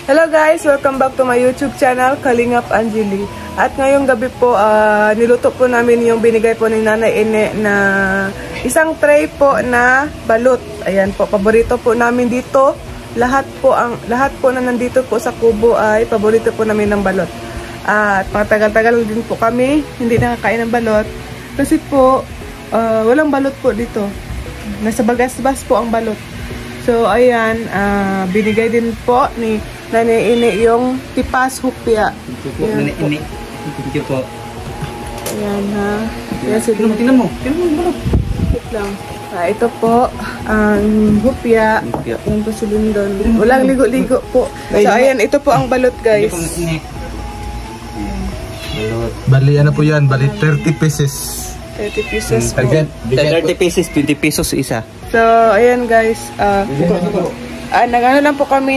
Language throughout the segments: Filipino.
Hello guys! Welcome back to my YouTube channel, Kalingap Angeli. At ngayong gabi po, niluto po namin yung binigay po ni Nanay Ine na isang tray po na balut. Ayan po, paborito po namin dito. Lahat po na nandito po sa kubo ay paborito po namin ng balot. At patagal-tagal din po kami hindi nakakain ng balot. Kasi po, walang balot po dito. Nasa bagas-bas po ang balot. So, ayan, binigay din po ni Nanay Ine yung tipas hupya. Ito po, Nanay Ine. Thank you po. Ayan ha. Ayan, tingnan mo. Tingnan mo. Wait lang. Ito po, ang hupya. Ayan po si Lindon. Walang ligo-ligo po. So, ayan, ito po ang balot, guys. Balot. Bali, ano po yan? Bali, 30 pieces. 30 pieces po. 30 pesos, 20 pesos isa. So, ayan guys, nag-ano lang po kami,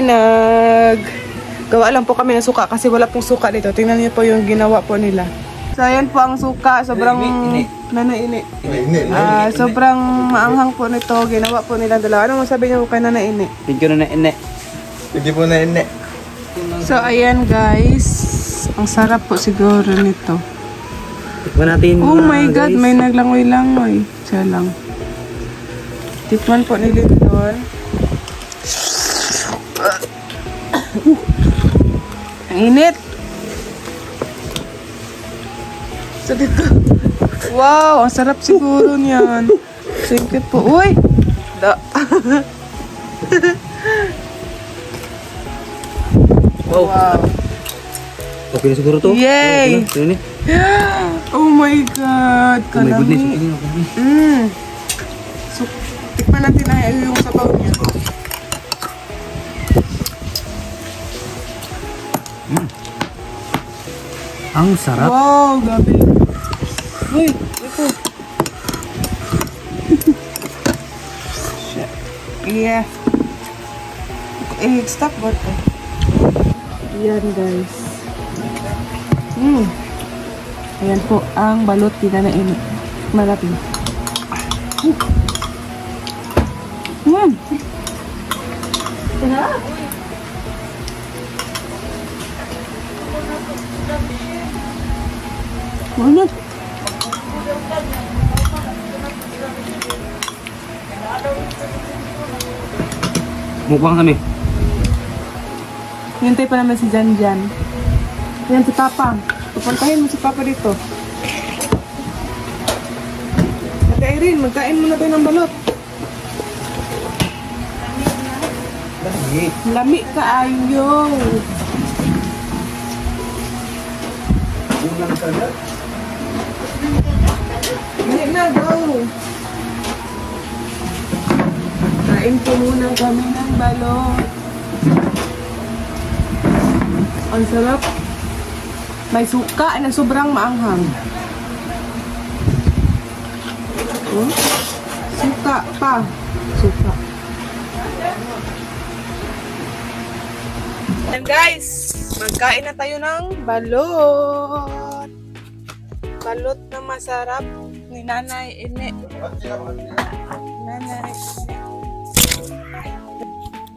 gawa lang po kami ng suka kasi wala pong suka dito. Tingnan niyo po yung ginawa po nila. So, ayan po ang suka. Sobrang Nanay Ine. Sobrang maanghang po nito. Ginawa po nila dalawa. Ano masabi niyo kay Nanay Ine? Thank you, Nanay Ine. Thank you po, Nanay Ine. So, ayan guys. Ang sarap po siguro nito. Tikman natin. Oh my God, may naglangoy-langoy. Siya lang. Tikman po ni Lindon. Ang init. So dito. Wow, ang sarap siguro niyan. Thank you po. Uy! Wow. Okay na siguro to. Yay! Oh my God! Oh my goodness. So, tikman natin na yung sabaw niya. Ang sarap. Wow, gabi. Uy, ito. Yeah. Stop what? Yan guys. Ayan po ang balot ni Nanay Ine. Malapit. Ano? Mukbang kami. Hintay pa naman si Janjan. Yan si Papa. Pupuntahin mo si Papa dito. Ate Irene, magkain muna tayo ng balot. Lami ka ayo. Hindi na, go. Kain po muna kami ng balot. Ang sarap. May suka na sobrang maanghang. Suka pa. Suka. And guys, magkain na tayo ng balot. Balot na masarap ni Nanay Ine. Nanay Ine.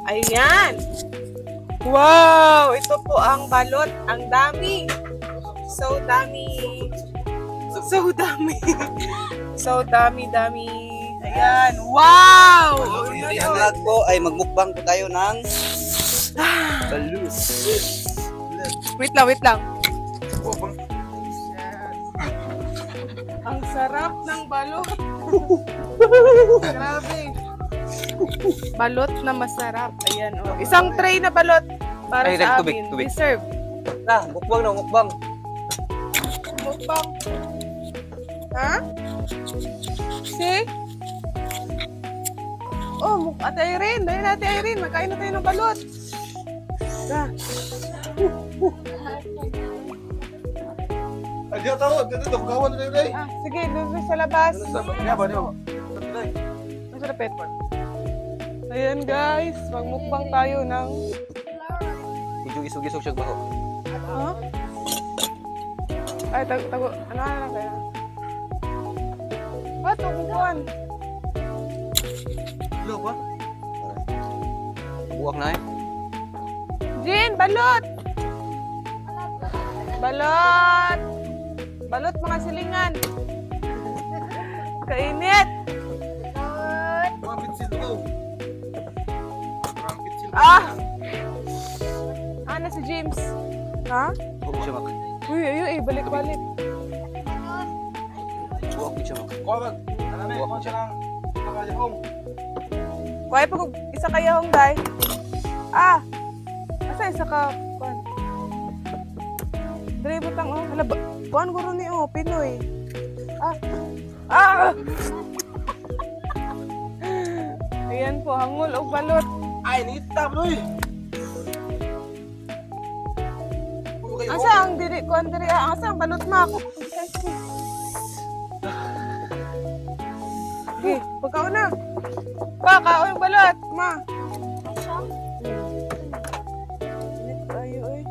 Ayan. Wow! Ito po ang balot. Ang dami. So dami. So dami. So dami. Ayan. Wow! Ang vlog po ay magmukbang po tayo ng balot. Wait lang. Ang sarap ng balot. Grabe. Balot na masarap. Ayan, oh. Isang tray na balot para Ay, sa tubig. amin. Deserve. Mukbang na, mukbang. Mukbang. Ha? See? Oh, Ate Irene. Dahil Ate Irene. Magkain na tayo ng balot. Adiyo, tawag. Dito, magawa na tayo. Sige, doon sa labas. Masarapet. Ayan guys, magmukbang tayo ng... Isog-isog siya baho. Huh? Ay, tago, ano lang kaya? Ba't kukuhan? Hello ba? Buwak na eh. Jin, balot! Balot! Balot mga silingan. Kainit! Rampit sildo. Ah! Ano si James? Ha? Huwag siya mak. Uy, ayun eh, balik-balik. Huwag siya mak. Kuwag. Aname, kuwag siya lang. Nakayahong. Kuhay pa kung isa kayahong, day. Ah! Asa isa ka? Kuhan. Dre, butang, oh. Hala, kuhan guro ni, oh, Pinoy. Ah! Ah! Ayan po, hangul o balot. Ay, nita, bro. Asa ang diri, kuhan diri, ah. Asa ang balot ma ako? Okay, pagkao na. Pa, kao yung balot, ma. Init tayo, eh.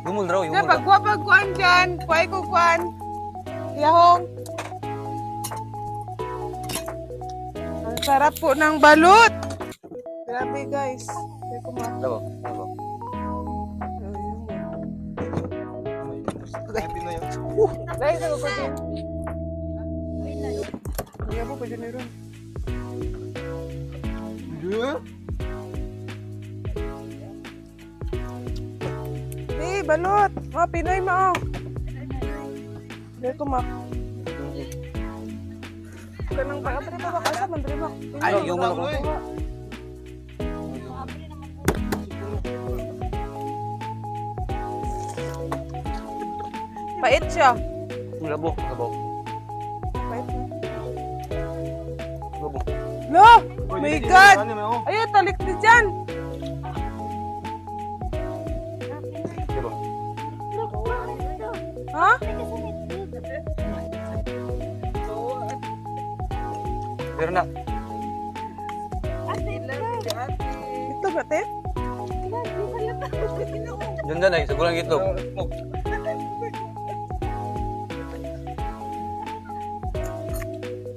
Gumul raw, Kaya gumul. pagkuhan dyan, kuhay ko kuhan. Yahong. Ang sarap po ng balut. Grabe guys. Kaya kumain. Labo, labo. Happy na yun. Guys, ako ko din. Hindi ako pa dyan ron. Yeah. Di, balut. Mga Pinoy mo. Kaya kumak. Kanang ba? Apre ba? Asa man diri ba? Ay, yung mga ko. Pait siya. Labo, labo. Pait na. Labo. Lo! My God! Ano mo? Ayun, talik di dyan! Labo. Ha? Pero na. Ito ba, te? Diyan ay, sa gulang itlog.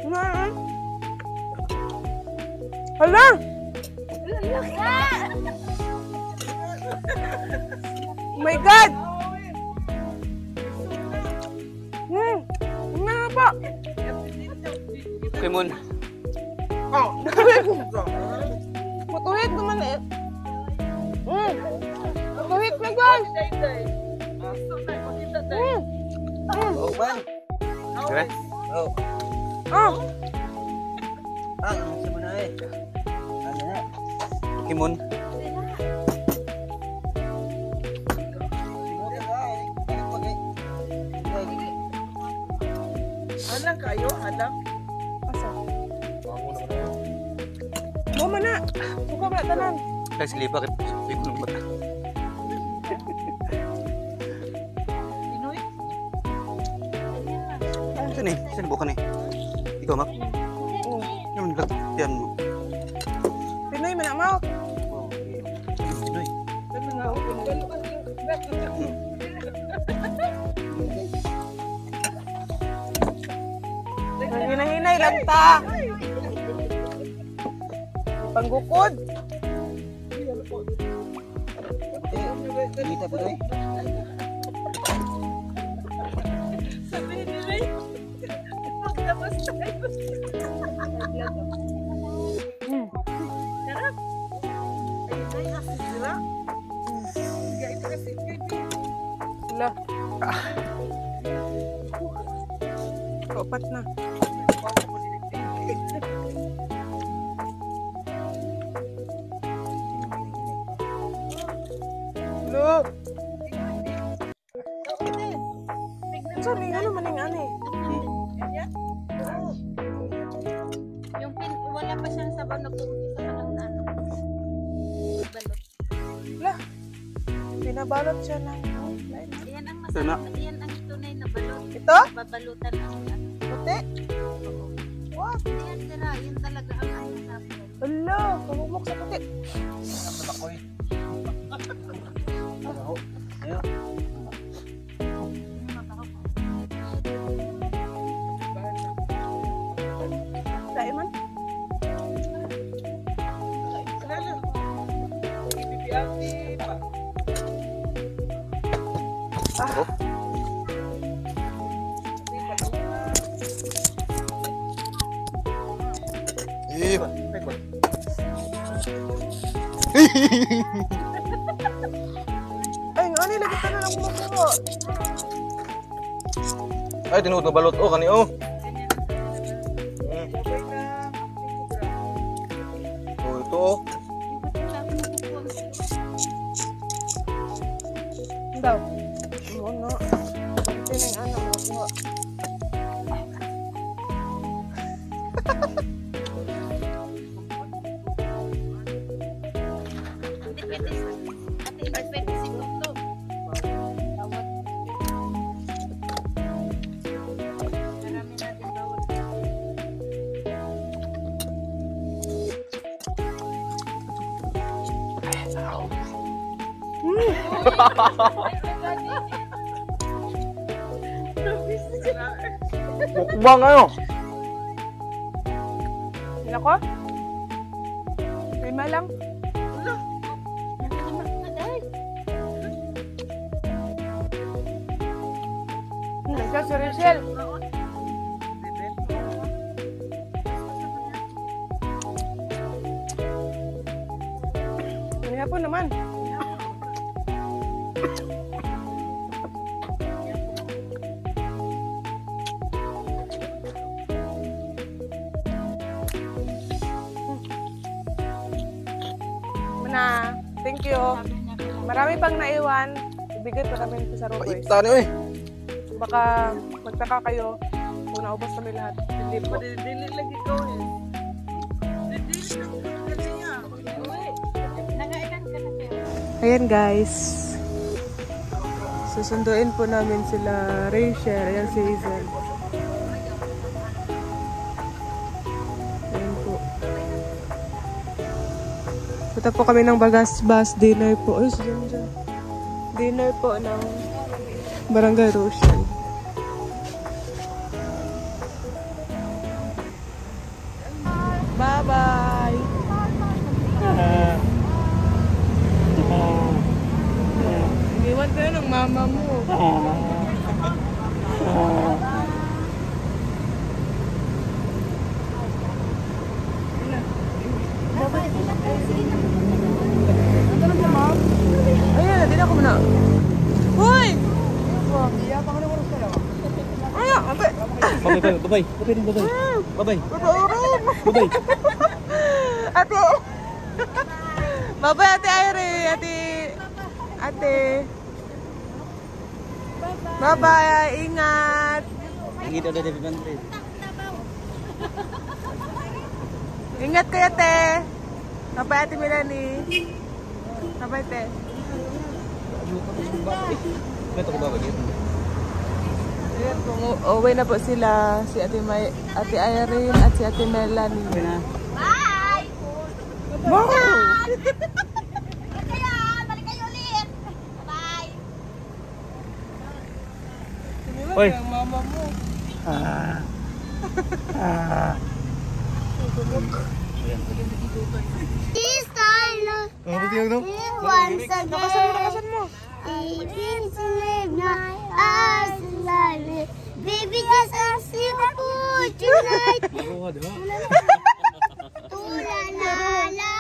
Nga. Hala! Oh my God! Nga pa! Kimon. Matuhit naman eh. Matuhit na guys! Oh, man. Dire. Oh. Ah! Ah, sa mo na eh. Ano na? Kimon. Alang kayo, alang. Asa? Mama na! Suka ba tanan? Kaya silipa kay ko ng mata. Saan eh? Saan bukan eh? Ikaw, Mak? Oh. Yung lagyan mo. Pinoy man ang mouth. Oh, Pinoy. Hinahinay lang ta. Panggukod. Kita Pinoy. Wala. Kaupat na. Look. Sorry, ano man yung ani? Yung wala pa siyang sabaw na isa pa lang na ano. Balot. Wala. Binabalot siya ng... Yan ang Tuna. masarap. Yan ang tunay na balot. Ito? Babalutan ang ano. Puti? What? Yan sira. Yan talaga ang ano masarap. Wala. Kamumok sa puti. Dahil man? Sige. Ay, nga ni lagi ka na lang mo. Ay, tinuod na balot. Oh, kani, oh. Oh, ito, oh. Daw. Ano? Tinang anak mo po. Mukbang ano? Sila ko? 5 lang. Nandiyan si Rachel. Ano po naman? Na, thank you. Marami pang naiwan. Ibigay pa namin ito sa Roboys. Paipta niyo, eh. Baka magtaka kayo kung naubos kami lahat. Hindi po. Dili lagi ko eh. Dili lagi niya. Nangailan ka na kayo. Ayan guys. Susunduin po namin sila Rachel. Ayan si Hazel. Ayan po. Punta po kami ng Bagasbas dinner po. Ay, dyan. Dinner po ng Barangay Rochelle. Bye-bye! Iniwan ko yun ng mama mo. Ayan, hindi na ako muna. Hoy! Ayan, ate. Babay. Babay. Babay. Ate. Babay, Ate Aire. Ate. Bye-bye. Ingat. Lagi daw dari Bante. Ingat kayo, Ate. Bye-bye, Ate Melanie. Bye-bye, Ate. Beto ko babay dito. Ayan, kung uwi na po sila, si Ate Irene at si Ate Melanie. Bye! Wow! Balik kayo ulit! Bye! Hoy. Ang mama mo. This time, once again, Nakasan mo. even to live my eyes alive. Baby, just ask you to put tonight. Tulalala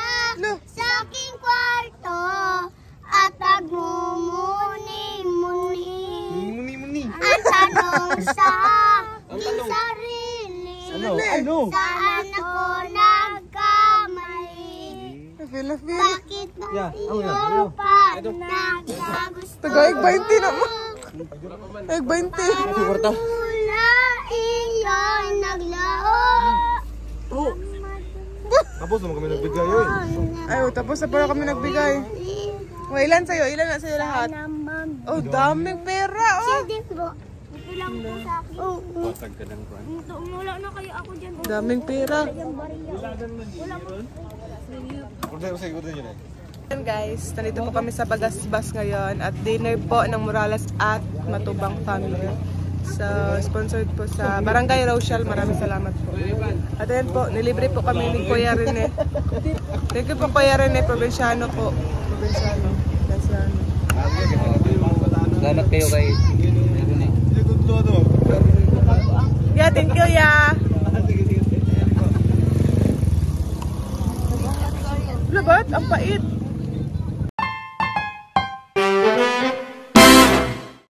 sa aking kwarto at nagmumuni-muni. Ang tanong sa aking sarili, Ano? saan ako nagkamali? Feel. Bakit ba iyo pa nagkagusto? Tagaig 20 naman. Tagaig 20. Mula iyo naglao. Tapos naman kami nagbigay yun. Ay, tapos na pala kami nagbigay. O, ilan sa'yo? Ilan na sa'yo lahat? Oh, daming pera, oh. Ito lang po sa akin. Oo. Wala na kayo ako dyan. Daming pera. Ayan guys, nandito po kami sa Bagasbas ngayon at dinner po ng Morales at Matubang family. So, sponsored po sa Barangay Rochelle. Maraming salamat po. At ayan po, nilibre po kami ni Kuya Rene. Thank you po Kuya Rene, probinsyano po. Probinsyano. Salamat kayo kay Yeah, thank you, yeah. Ang pait.